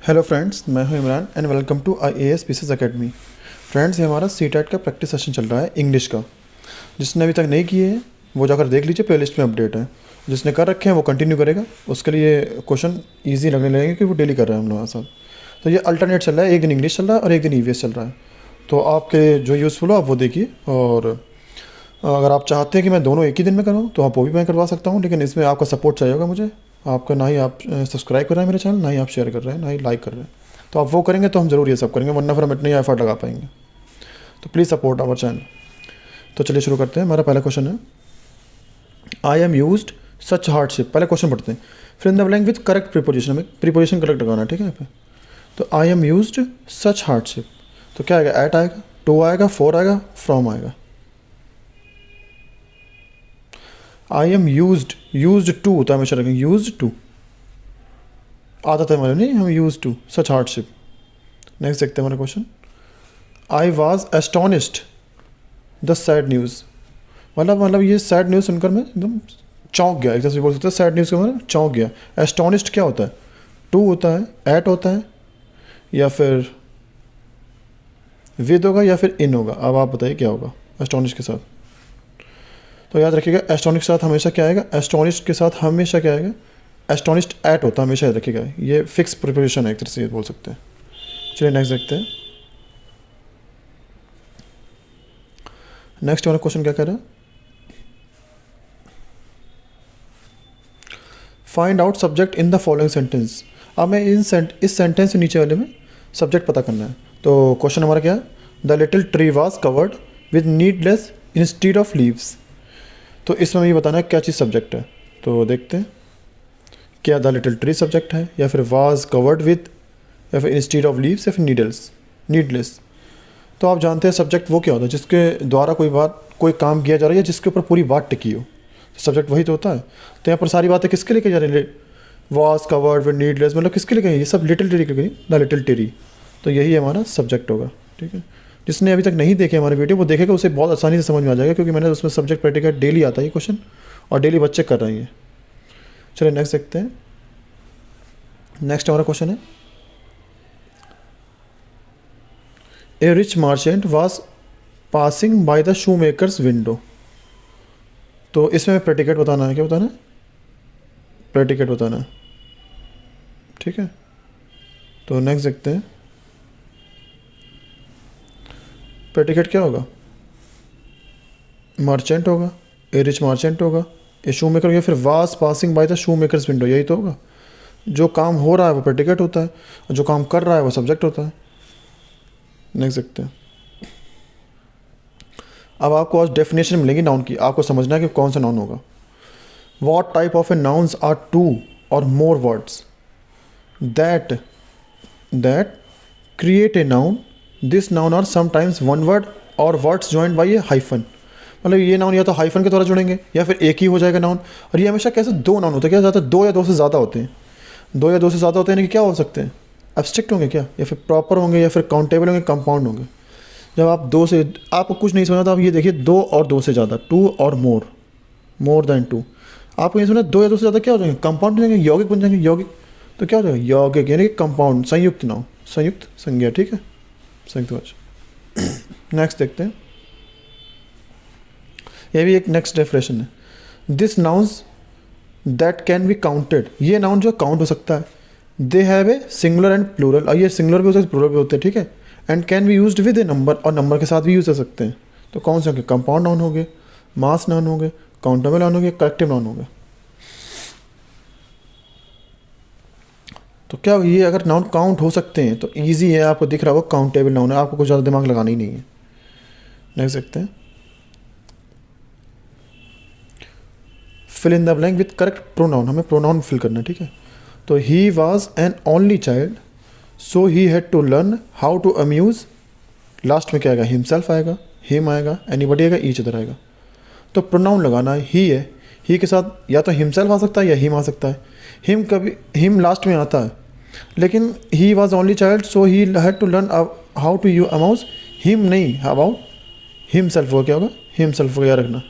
Hello friends, मैं हूं Imran and welcome to IAS pieces academy. Friends, ये हमारा सीटेट का प्रैक्टिस सेशन चल रहा है इंग्लिश का। जिसने अभी तक नहीं किए हैं वो जाकर देख लीजिए, प्लेलिस्ट में अपडेट है। जिसने कर रखे हैं वो कंटिन्यू करेगा, उसके लिए क्वेश्चन ईजी लगने लगेंगे क्योंकि वो डेली कर रहा है हम लोगों के साथ। तो ये अल्टरनेट चल रहा है, एक दिन इंग्लिश चल रहा है और एक दिन EVS चल रहा है। तो आपके जो यूज़फुल हो आप वो देखिए। और अगर आप चाहते हैं कि मैं दोनों एक ही दिन में कराऊँ तो आप वो भी मैं करवा सकता हूँ, लेकिन इसमें आपका सपोर्ट चाहिए होगा मुझे। आपका ना ही आप सब्सक्राइब कर रहे हैं मेरे चैनल, ना ही आप शेयर कर रहे हैं, ना ही लाइक कर रहे हैं। तो आप वो करेंगे तो हम ज़रूर ये सब करेंगे, वरना फिर हम इतने एफर्ट लगा पाएंगे। तो प्लीज़ सपोर्ट आवर चैनल। तो चलिए शुरू करते हैं। हमारा पहला क्वेश्चन है, I am used such hardship. पहले क्वेश्चन पढ़ते हैं, फिर इन the blank with correct preposition. हमें प्रीपोजिशन करेक्ट लगाना है, ठीक है यहाँ पे। तो I am used such hardship, तो क्या आएगा? एट आएगा, टू आएगा, फॉर आएगा, फ्रॉम आएगा। आई एम यूज्ड टू, तो हमेशा रखेंगे यूज्ड टू। आता था हमारे नहीं, हम use to such hardship. Next देखते हैं हमारा question, I was astonished the sad news. मतलब ये सैड न्यूज़ सुनकर मैं एकदम चौंक गया। एक तरह से बोल सकते हैं सैड न्यूज़ के मतलब चौंक गया। एस्टोनिस्ड क्या होता है? टू होता है, एट होता है, या फिर विद होगा, या फिर इन होगा। अब आप बताइए क्या होगा एस्टोनिश के साथ। तो याद रखिएगा, एस्टोनिश के साथ हमेशा क्या आएगा? एस्टोनिश के साथ हमेशा क्या आएगा? एस्टोनिश्ड एट होता है, हमेशा याद रखिएगा। ये फिक्स प्रिपरेशन है, एक तरह से ये बोल सकते हैं। चलिए नेक्स्ट देखते हैं। नेक्स्ट वाला क्वेश्चन क्या कह रहा है, find out subject in the following sentence. अब मैं इस सेंटेंस के नीचे वाले में सब्जेक्ट पता करना है। तो क्वेश्चन हमारा क्या है, the little tree was covered with needless instead of leaves. तो इसमें ये बताना है क्या चीज़ सब्जेक्ट है। तो देखते हैं, क्या द लिटिल ट्री सब्जेक्ट है, या फिर वाज कवर्ड विद, या फिर इंस्टीड ऑफ लीव्स, या फिर नीडलेस। तो आप जानते हैं सब्जेक्ट वो क्या होता है, जिसके द्वारा कोई काम किया जा रहा है, या जिसके ऊपर पूरी बात टिकी हो। सब्जेक्ट वही तो होता है। तो यहाँ पर सारी बातें किसके लिए की जा रही है? वॉज कवर्ड विद नीडलेस, मतलब किसके लिए कही? ये सब लिटिल ट्री के लिए, द लिटिल ट्री। तो यही हमारा सब्जेक्ट होगा, ठीक है। जिसने अभी तक नहीं देखे हमारे वीडियो, वो देखेगा, उसे बहुत आसानी से समझ में आ जाएगा, क्योंकि मैंने उसमें सब्जेक्ट प्रेडिकेट डेली आता है ये क्वेश्चन, और डेली बच्चे कर रहे हैं। चलिए नेक्स्ट देखते हैं। नेक्स्ट हमारा क्वेश्चन है, a rich merchant was passing by the shoe makers window. तो इसमें प्रेडिकेट बताना है। क्या बताना है? प्रेडिकेट बताना है, ठीक है। तो नेक्स्ट देखते हैं, प्रेडिकेट क्या होगा? मर्चेंट होगा, ए रिच मर्चेंट होगा, ए शू मेकर, या फिर was passing by the shoe makers window. यही तो होगा। जो काम हो रहा है वो प्रेडिकेट होता है, और जो काम कर रहा है वो सब्जेक्ट होता है। नेक्स्ट देखते हैं। अब आपको आज डेफिनेशन मिलेगी नाउन की, आपको समझना है कि कौन सा नाउन होगा। What type of a nouns are two or more words that create a noun. This noun are sometimes one word or words joined by a hyphen. मतलब ये नाउन या तो हाइफन के द्वारा जुड़ेंगे, या फिर एक ही हो जाएगा नाउन। और ये हमेशा कैसे दो नाउन होते हैं, क्या ज़्यादा? दो या दो से ज़्यादा होते हैं। दो या दो से ज़्यादा होते हैं, यानी कि क्या हो सकते हैं? एब्स्ट्रैक्ट होंगे क्या, या फिर प्रॉपर होंगे, या फिर काउंटेबल होंगे, कंपाउंड होंगे। जब आप दो से, आपको कुछ नहीं समझा तो आप ये देखिए, दो और दो से ज़्यादा, to or more than to. आपको ये सुना, दो या दो से ज़्यादा क्या हो जाएंगे? कंपाउंड बन जाएंगे, यौगिक बन जाएंगे। यौगिक तो क्या हो जाएगा? यौगिक यानी कि कंपाउंड, संयुक्त नाउन, संयुक्त संज्ञा, ठीक है, संयुक्त। नेक्स्ट देखते हैं, यह भी एक नेक्स्ट डेफिनेशन है। This nouns that can be counted. ये नाउन जो काउंट हो सकता है। They have a singular and plural, और ये सिंगुलर भी होते हैं, प्लूरल भी होते हैं, ठीक है। And can be used with A number, और नंबर के साथ भी यूज कर सकते हैं। तो कौन से होंगे? कंपाउंड नाउन हो गए, मास नाउन हो गए, काउंटेबल नाउन हो गए, कलेक्टिव नाउन हो गए। तो क्या ये अगर नाउन काउंट हो सकते हैं तो ईजी है, आपको दिख रहा होगा काउंटेबल नाउन है, आपको कुछ ज़्यादा दिमाग लगाना ही नहीं है। नेक्स्ट देखते हैं, fill in the blank with correct pronoun. हमें प्रोनाउन फिल करना है, ठीक है। तो he was an only child, so he had to learn how to amuse. Last में क्या आएगा? हिमसेल्फ आएगा, हिम आएगा, एनीबडी आएगा, ईच अदर आएगा। तो प्रोनाउन लगाना है, ही है। ही के साथ या तो हिमसेल्फ आ सकता है या हिम आ सकता है। हिम लास्ट में आता है, लेकिन he was only child so he had to learn how to you amuse. Him नहीं, अबाउट हिमसेल्फ। वो क्या होगा? हिमसेल्फ को याद रखना।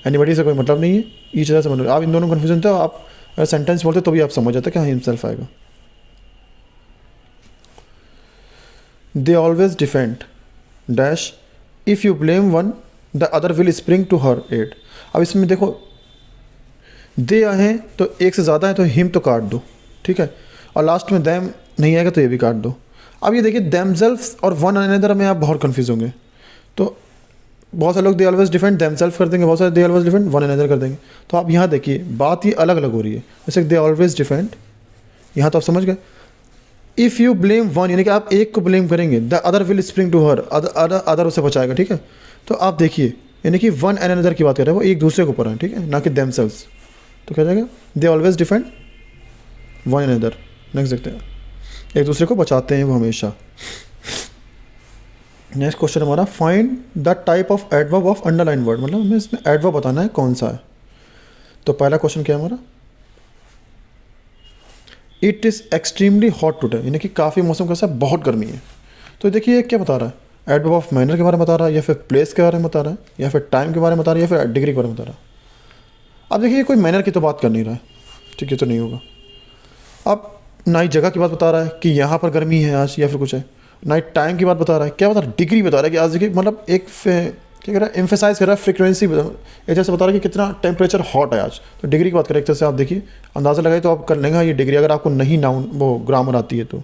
एनीबडी से कोई मतलब नहीं है, ईच अदर से मतलब। आप इन दोनों कन्फ्यूजन थे, आप अगर सेंटेंस बोलते तो भी आप समझ जाते कि हाँ हिमसेल्फ आएगा। They always defend dash if you blame one the other will spring to her aid. अब इसमें देखो दे आए हैं तो एक से ज़्यादा है तो हिम तो काट दो, ठीक है, और लास्ट में दैम नहीं आएगा तो ये भी काट दो। अब ये देखिए देमसेल्व्स और वन अनदर में आप बहुत कन्फ्यूज होंगे। तो बहुत सारे लोग दे ऑलवेज डिफेंड देमसेल्फ कर देंगे, बहुत सारे दे ऑलवेज डिफेंड वन अनदर कर देंगे। तो आप यहाँ देखिए बात ये अलग अलग हो रही है। जैसे दे ऑलवेज डिफेंड, यहाँ तो आप समझ गए। इफ़ यू ब्लेम वन यानी कि आप एक को ब्लेम करेंगे, the other will spring to her, other उसे बचाएगा, ठीक है। तो आप देखिए यानी कि वन एंड अनदर की बात कर रहे हैं, वो एक दूसरे के ऊपर है, ठीक है, ना कि देमसेल्व्स। तो क्या जाएगा दे always defend one and other. Next देखते हैं, एक दूसरे को बचाते हैं वो हमेशा। नेक्स्ट क्वेश्चन हमारा find the type of adverb of underline word, मतलब हमें इसमें एडवर्ब बताना है कौन सा है। तो पहला क्वेश्चन क्या है हमारा, it is extremely hot today, यानी कि काफ़ी मौसम कैसा है, बहुत गर्मी है। तो देखिए ये क्या बता रहा है, एडवर्ब ऑफ मैनर के बारे में बता रहा है, या फिर प्लेस के बारे में बता रहा है, या फिर टाइम के बारे में बता रहा है, या फिर डिग्री के बारे में बता रहा है। अब देखिए कोई मैनर की तो बात कर नहीं रहा है, ठीक है, तो नहीं होगा। अब ना ही जगह की बात बता रहा है कि यहाँ पर गर्मी है आज, या फिर कुछ है, ना ही टाइम की बात बता रहा है, क्या बता रहा है, डिग्री बता रहा है कि आज देखिए, मतलब एक क्या कर रहा है, एम्फेसाइज कर रहा है, फ्रिक्वेंसी एक जैसे बता रहा है कि कितना टेम्परेचर हॉट है आज। तो डिग्री की बात करें एक तरह से आप देखिए अंदाज़ा लगाइए तो आप कर लेंगे ये डिग्री, अगर आपको नहीं नाउन वो ग्रामर आती है तो।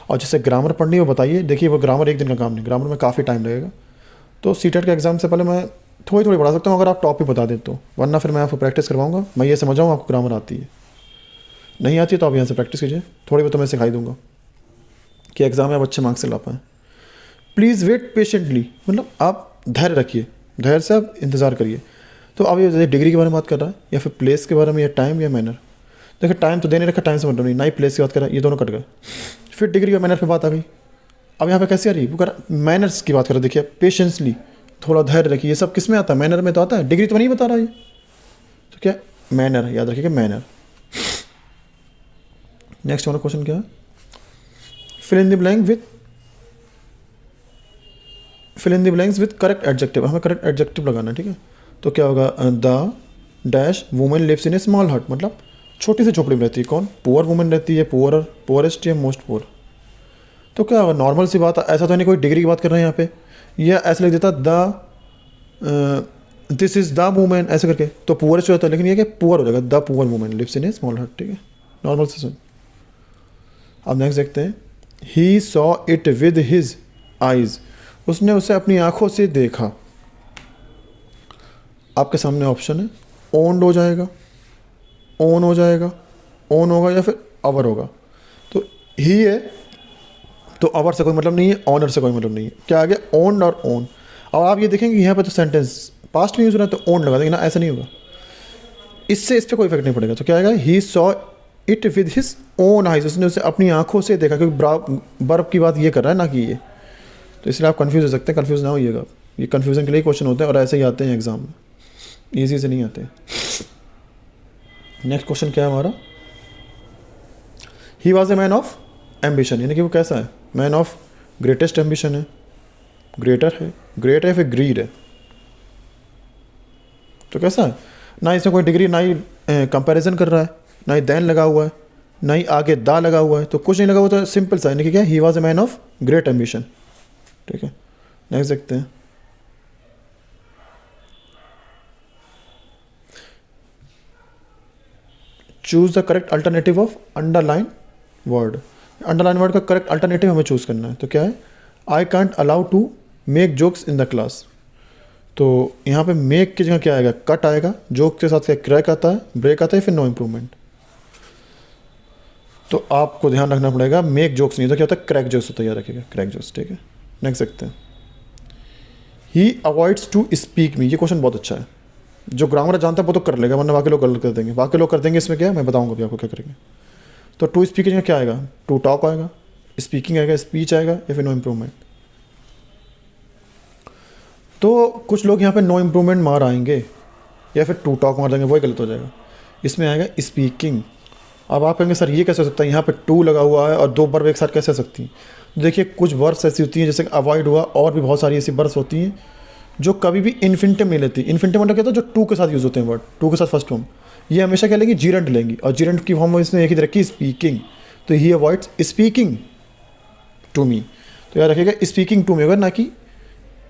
और जैसे ग्रामर पढ़नी है वो बताइए, देखिए वो ग्रामर एक दिन का काम नहीं, ग्रामर में काफ़ी टाइम लगेगा। तो सीटेट के एग्जाम से पहले मैं थोड़ी थोड़ी पढ़ा सकता हूँ अगर आप टॉपिक बता दें तो, वरना फिर मैं आपको प्रैक्टिस करवाऊँगा। मैं ये समझ रहा हूँ आपको ग्रामर आती है, नहीं आती है तो आप यहाँ से प्रैक्टिस कीजिए, थोड़ी बहुत तो मैं सिखाई दूँगा कि एग्ज़ाम में आप अच्छे मार्क्स से ला पाएँ। प्लीज़ वेट पेशेंटली, मतलब आप धैर्य रखिए, धैर्य से आप इंतज़ार करिए। तो अब ये डिग्री के बारे में बात कर रहा है, या फिर प्लेस के बारे में, या टाइम या मैनर। देखिए टाइम तो देने रखा, टाइम से मतलब नहीं, ना ही प्लेस की बात कर रहा है, ये दोनों कट गए। फिर डिग्री और मैनर पे बात आ गई। अब यहाँ पे कैसे आ रही है, वो कर मैनर्स की बात कर रहा है, देखिए पेशेंसली, थोड़ा धैर्य रखिए। ये सब किस में आता है, मैनर में तो आता है, डिग्री तो नहीं बता रहा ये। तो क्या मैनर, याद रखिएगा मैनर। नेक्स्ट हमारा क्वेश्चन क्या है, fill in the blank with correct adjective. हमें करेक्ट एडजेक्टिव लगाना है, ठीक है। तो क्या होगा, the dash women lives in a small hut, मतलब छोटी सी झोपड़ी में रहती है। कौन, पुअर वुमेन रहती है, पुअर, पुअरेस्ट या मोस्ट पुअर। तो क्या होगा, नॉर्मल सी बात, ऐसा तो नहीं कोई डिग्री की बात कर रहे हैं यहाँ पे, या ऐसे लिख देता the this is the women ऐसे करके, तो पुअरेस्ट होता है, लेकिन ये क्या पुअर हो जाएगा, the poor women lives in a small hut, ठीक है, नॉर्मल से सुन। अब नेक्स्ट देखते हैं, he saw it with his eyes, उसने उसे अपनी आंखों से देखा। आपके सामने ऑप्शन है, ओन्ड हो जाएगा, ओन हो जाएगा, ओन होगा, या फिर अवर होगा। तो ही है तो अवर से कोई मतलब नहीं है, ऑनर से कोई मतलब नहीं है, क्या आ गया, ओन्ड और ओन। और आप ये देखेंगे यहाँ पे तो सेंटेंस पास्ट में यूज हो रहा है तो ओन लगा देंगे ना, ऐसा नहीं होगा, इससे इस पर कोई इफेक्ट नहीं पड़ेगा। तो क्या आएगा, he saw it with his own eyes, उसने उसे अपनी आंखों से देखा, क्योंकि बर्फ की बात ये कर रहा है ना कि ये, तो इसलिए आप कंफ्यूज हो सकते हैं, कंफ्यूज ना होइएगा, ये कंफ्यूजन के लिए क्वेश्चन होते हैं और ऐसे ही आते हैं एग्जाम में, ईजी से नहीं आते। नेक्स्ट क्वेश्चन क्या है हमारा, ही was a man of ambition, यानी कि वो कैसा है, मैन ऑफ ग्रेटेस्ट एम्बिशन है, ग्रेटर है, ग्रेट है, फिर ग्रीड है। तो कैसा है, ना इसमें कोई डिग्री, ना ही कंपैरिजन कर रहा है, ना ही देन लगा हुआ है, ना ही आगे दा लगा हुआ है, तो कुछ नहीं लगा हुआ, तो सिंपल सा, यानी कि क्या, he was a man of great ambition, ठीक है। नेक्स्ट देखते हैं, choose the correct alternative of underline word. Underline word का करेक्ट अल्टरनेटिव हमें चूज करना है। तो क्या है, I can't allow to make jokes in the class. तो यहाँ पे मेक की जगह क्या आएगा, कट आएगा, जोक के साथ क्या क्रैक आता है, ब्रेक आता है, फिर नो इम्प्रूवमेंट। तो आपको ध्यान रखना पड़ेगा, मेक जोक्स नहीं तो क्या होता है, क्रैक जोक्स होता है, याद रखिएगा, क्रैक जोक्स, ठीक है। नेक्स्ट देखते हैं, ही अवॉइड्स टू स्पीक मी। ये क्वेश्चन बहुत अच्छा है, जो ग्रामर जानता है वो तो कर लेगा, वरना बाकी लोग गलत कर देंगे, बाकी लोग कर देंगे। इसमें क्या है मैं बताऊंगा भी आपको क्या करेंगे। तो टू स्पीकिंग क्या आएगा, टू टॉक आएगा, स्पीकिंग आएगा, स्पीच आएगा, या फिर नो इम्प्रूवमेंट। तो कुछ लोग यहाँ पे नो इम्प्रूवमेंट मार आएंगे, या फिर टू टॉक मार देंगे, वही गलत हो जाएगा। इसमें आएगा स्पीकिंग। अब आप कहेंगे सर ये कैसे हो सकता है, यहाँ पे टू लगा हुआ है और दो वर्ब एक साथ कैसे हो सकती हैं। तो देखिए कुछ वर्ब्स ऐसी होती हैं, जैसे अवॉइड हुआ, और भी बहुत सारी ऐसी वर्ब्स होती हैं जो कभी भी इन्फिनिटिव नहीं लेती। इन्फिनिटिव मतलब क्या होता है, जो टू के साथ यूज़ होते हैं, वर्ड टू के साथ फर्स्ट फॉर्म, ये हमेशा क्या लेंगी, जीरेंट लेंगी, और जीरेंट की फॉर्म इसने एक ही रखी, स्पीकिंग। तो ही अवॉइड्स स्पीकिंग टू मी। तो याद रखिएगा स्पीकिंग टू में होगा, ना कि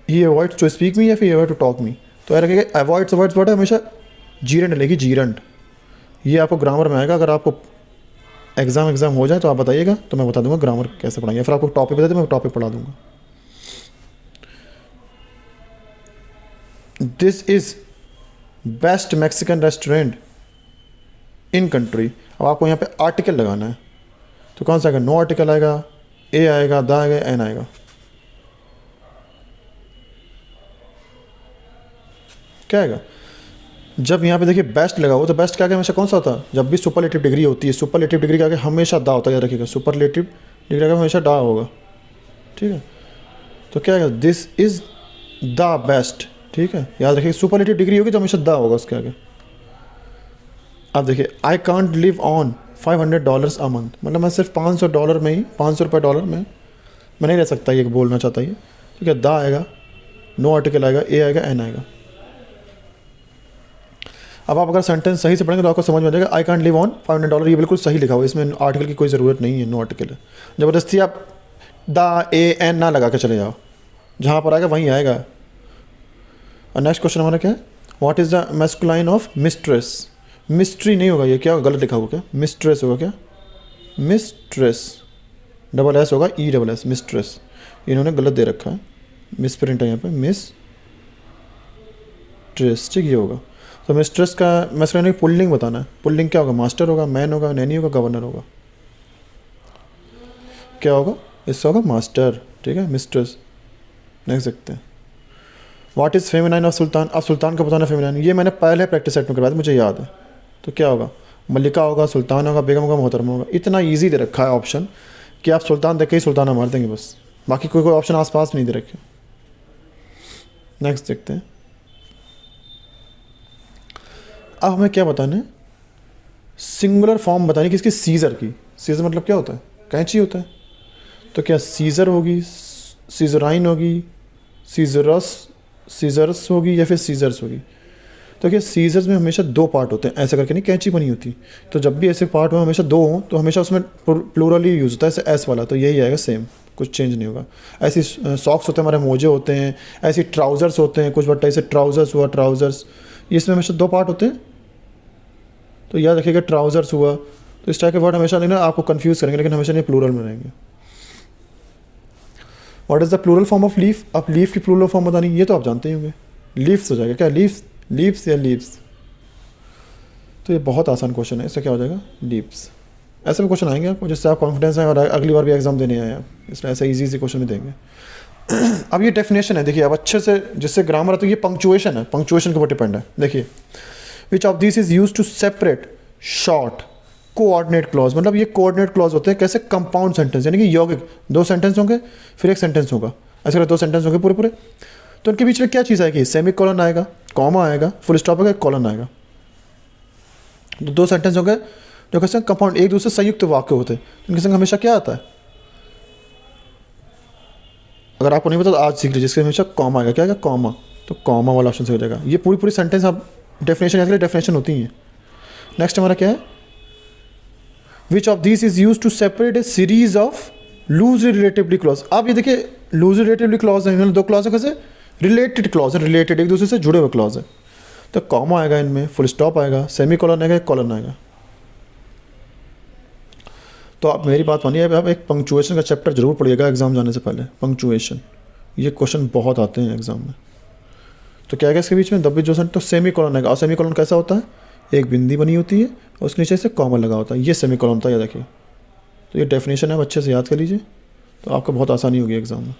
ही अवॉइड्स टू स्पीक मी या फिर अवॉइड टू टॉक मी। तो याद रखिएगा अवॉइड्स वर्ड हमेशा जीरेंट लेगी, जीरेंट। ये आपको ग्रामर में आएगा। अगर आपको एग्ज़ाम हो जाए तो आप बताइएगा, तो मैं बता दूंगा ग्रामर कैसे पढ़ाएंगे। फिर आपको टॉपिक बता दे, मैं टॉपिक पढ़ा दूंगा। This is best Mexican restaurant in country. अब आपको यहाँ पे आर्टिकल लगाना है, तो कौन सा आएगा? नो आर्टिकल आएगा, ए आएगा, द आएगा, एन आएगा। क्या आएगा? जब यहाँ पे देखिए बेस्ट लगा हो, तो बेस्ट क्या हमेशा कौन सा होता है? जब भी सुपरलेटिव डिग्री होती है, सुपरलेटिव डिग्री का हमेशा दा होता है, याद रखिएगा। सुपरलेटिव डिग्री का हमेशा डा होगा, ठीक है। तो क्या आएगा? दिस इज़ द बेस्ट, ठीक है। याद रखिए सुपरलेटिव डिग्री होगी तो हमेशा द होगा उसके आगे। अब देखिए I can't live on $500 a month, मतलब मैं सिर्फ $500 में ही, $500 में मैं नहीं रह सकता, ये बोलना चाहता है। ठीक है, द आएगा, नो आर्टिकल आएगा, ए आएगा, एन आएगा। अब आप अगर सेंटेंस सही से पढ़ेंगे तो आपको समझ में आ जाएगा। आई कांट लिव ऑन $500, ये बिल्कुल सही लिखा हुआ है, इसमें आर्टिकल की कोई ज़रूरत नहीं है, नो आर्टिकल है। ज़बरदस्ती आप द ए एन ना लगा के चले जाओ, जहाँ पर आएगा वहीं आएगा। और नेक्स्ट क्वेश्चन हमारा क्या है? What is the masculine of mistress? Mystery नहीं होगा, ये क्या होगा? गलत लिखा होगा क्या? मिस्ट्रेस होगा क्या? मिस्ट्रेस, डबल एस होगा, ई डबल एस, मिस्ट्रेस। इन्होंने गलत दे रखा है, मिस प्रिंट है यहाँ पे, मिस्ट्रेस, ठीक ये होगा। तो मिस्ट्रेस का मैस्कुलाइन पुल्लिंग बताना है। पुल्लिंग क्या होगा? मास्टर होगा, मैन होगा, नैनी होगा, गवर्नर होगा। क्या होगा? इसका होगा मास्टर, ठीक है, मिस्ट्रेस। नेक्स्ट देखते हैं। What is feminine of sultan? अब सुल्तान का बताना फेमिनाइन, ये मैंने पहले प्रैक्टिस सेट में करवाया था, मुझे याद है। तो क्या होगा? मलिका होगा, सुल्तान होगा, बेगम होगा, मोहतरमा होगा। इतना ईजी दे रखा है ऑप्शन कि आप सुल्तान देख के ही सुल्ताना मार देंगे बस, बाकी कोई ऑप्शन आसपास नहीं दे रखे। नेक्स्ट देखते हैं। अब हमें क्या बताना है? सिंगुलर फॉर्म बतानी किसकी? सीज़र की। सीज़र मतलब क्या होता है? कैंची होता है। तो क्या सीज़र होगी, सीज़राइन होगी, सीज़र्स होगी, या फिर सीज़र्स होगी? तो क्या सीज़र्स में हमेशा 2 पार्ट होते हैं, ऐसे करके नहीं कैंची बनी होती। तो जब भी ऐसे पार्ट हो हमेशा 2 हों, तो हमेशा उसमें प्लूरल ही यूज़ होता है, ऐसे एस वाला। तो यही आएगा, सेम, कुछ चेंज नहीं होगा। ऐसी सॉक्स होते हैं हमारे, मोजे होते हैं, ऐसी ट्राउज़र्स होते हैं, कुछ बट्टा ऐसे ट्राउज़र्स हुआ, ट्राउज़र्स, इसमें हमेशा 2 पार्ट होते हैं। तो याद रखिएगा ट्राउज़र्स हुआ। तो इस टाइप के वर्ड हमेशा नहीं ना आपको कंफ्यूज करेंगे, लेकिन हमेशा नहीं प्लूरल में रहेंगे। What is the plural form of leaf? अब लीफ की प्लूरल फॉर्म बतानी, ये तो आप जानते ही होंगे, लीव्स हो जाएगा। क्या? लीव्स या लीव्स? तो ये बहुत आसान क्वेश्चन है, इससे क्या हो जाएगा? लीव्स। ऐसे भी क्वेश्चन आएंगे आपको जिससे आप कॉन्फिडेंस है और अगली बार भी एग्जाम देने आए आप, इसलिए ऐसे इजी क्वेश्चन भी देंगे। अब ये डेफिनेशन है, देखिए अब अच्छे से, जिससे ग्रामर है। तो ये पंक्चुएशन है, पंक्चुएशन के ऊपर डिपेंड है। देखिए, which of this is use to separate short coordinate clause, मतलब ये कोऑर्डिनेट क्लॉज होते हैं कैसे? कंपाउंड सेंटेंस, यानी कि यौगिक 2 सेंटेंस होंगे, फिर 1 सेंटेंस होगा, ऐसे 2 सेंटेंस होंगे पूरे। तो उनके बीच में क्या चीज़ आएगी? सेमी कॉलन आएगा, कॉमा आएगा, फुल स्टॉप आएगा, कॉलन आएगा। तो 2 सेंटेंस हो गए जो कैसे कंपाउंड, एक दूसरे संयुक्त वाक्य होते हैं। उनके संग हमेशा क्या आता है? अगर आपको नहीं पता तो आज सीख लीजिए, जिसके हमेशा कॉमा आएगा। क्या आएगा? कॉमा। तो कॉमा वाला ऑप्शन से हो जाएगा। ये पूरी सेंटेंस आप डेफिनेशन याद करिए, डेफिनेशन होती है। नेक्स्ट हमारा क्या है? Which of this is use to separate a series of loosely relatively clause. आप ये देखिए, लूजली रिलेटिवली क्लॉज है, 2 क्लॉज है, कैसे? रिलेटेड क्लॉज है, रिलेटेड, एक दूसरे से जुड़े हुए क्लॉज है। तो कॉमा आएगा इनमें, फुल स्टॉप आएगा, सेमी कॉलन आएगा, कॉलन आएगा। तो आप मेरी बात मानिए, आप एक पंक्चुएशन का चैप्टर जरूर पढ़िएगा एग्जाम जाने से पहले। पंक्चुएशन, ये क्वेश्चन बहुत आते हैं एग्जाम में। तो क्या आएगा इसके बीच में? दबी जो तो सेमी कॉलन आएगा। और सेमी कॉलन कैसा होता है? एक बिंदी बनी होती है, उसके नीचे से कॉमा लगा होता है, ये सेमी कॉलन होता है, याद रखिए। तो ये डेफिनेशन है, आप अच्छे से याद कर लीजिए, तो आपको बहुत आसानी होगी एग्जाम में।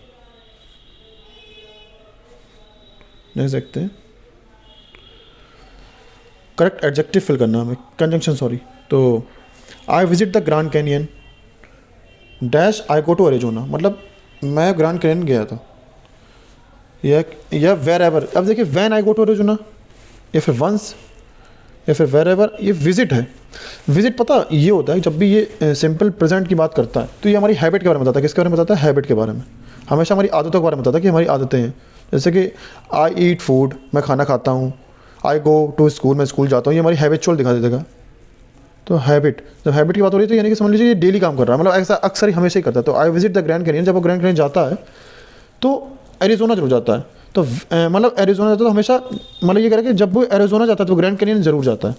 नेक्स्ट देखते हैं। करेक्ट एडजेक्टिव फिल करना हमें, कंजंक्शन सॉरी। तो I visit the Grand Canyon dash I go to Arizona, मतलब मैं ग्रैंड कैनियन गया था, या वेर एवर। अब देखिए, when I go to Arizona, या फिर वंस, या फिर वेर एवर, ये विजिट है। विजिट पता ये होता है जब भी ये सिंपल प्रेजेंट की बात करता है, तो ये हमारी हैबिट के बारे में बताता है। किसके बारे में बताता है? हैबिट के बारे में। हमेशा हमारी आदतों के बारे में बताता है कि हमारी आदतें हैं। जैसे कि आई ईट फूड, मैं खाना खाता हूँ। आई गो टू स्कूल, मैं स्कूल जाता हूँ, ये हमारी हैबिचुअल दिखा देगा। तो हैबिट, जब हैबिट की बात हो रही है तो यानी कि समझ लीजिए ये डेली काम कर रहा है, मतलब ऐसा अक्सर ही हमेशा ही करता है। तो I visit the Grand canyon, जब वो ग्रैंड कैनियन जाता है तो एरिजोना जरूर जाता है। तो मतलब एरिजोना जाता है तो हमेशा, मतलब ये कह रहा है कि जब वो एरिजोना जाता है तो ग्रैंड कैनियन जरूर जाता है।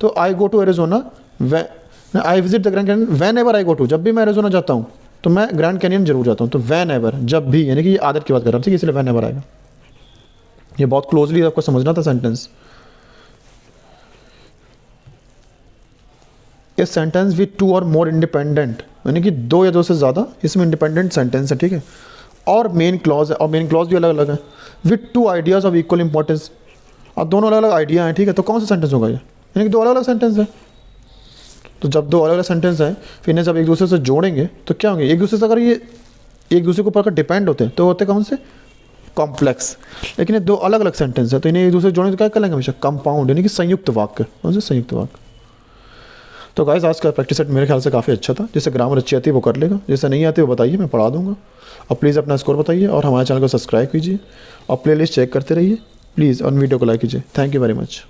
तो I go to Arizona, I visit the Grand Canyon whenever I go to, जब भी मैं एरिजोना जाता हूँ तो मैं ग्रैंड कैनियन जरूर जाता हूँ। तो वैन एवर, जब भी, यानी कि ये आदत की बात कर रहा हूँ, ठीक है, इसलिए वैन एवर आएगा। ये बहुत क्लोजली आपको समझना था sentence. A sentence with to or more independent, यानी कि दो या दो से ज़्यादा, इसमें इंडिपेंडेंट सेंटेंस है, ठीक है, और मेन क्लॉज है, और मेन क्लॉज भी अलग अलग है। With to ideas of equal importance, अब दोनों अलग अलग आइडिया हैं, ठीक है, तो कौन सा सेंटेंस होगा ये, यानी कि दो अलग अलग सेंटेंस है। तो जब दो अलग अलग सेंटेंस हैं, फिर इन्हें जब एक दूसरे से जोड़ेंगे तो क्या होंगे, एक दूसरे से अगर ये एक दूसरे के ऊपर अगर डिपेंड होते हैं तो होते कौन से, कॉम्प्लेक्स। लेकिन ये दो अलग अलग सेंटेंस है तो इन्हें एक दूसरे से जोड़ेंगे तो क्या कर लेंगे हमेशा, कंपाउंड, यानी कि संयुक्त वाक्य। कौन से, संयुक्त वाक्य। तो गाइस आज का प्रैक्टिस सेट मेरे ख्याल से काफ़ी अच्छा था। जिससे ग्रामर अच्छी आती है वो कर लेगा, जिससे नहीं आती वो बताइए, मैं पढ़ा दूंगा। और प्लीज़ अपना स्कोर बताइए और हमारे चैनल को सब्सक्राइब कीजिए और प्लेलिस्ट चेक करते रहिए प्लीज़, और वीडियो को लाइक कीजिए। Thank you very much.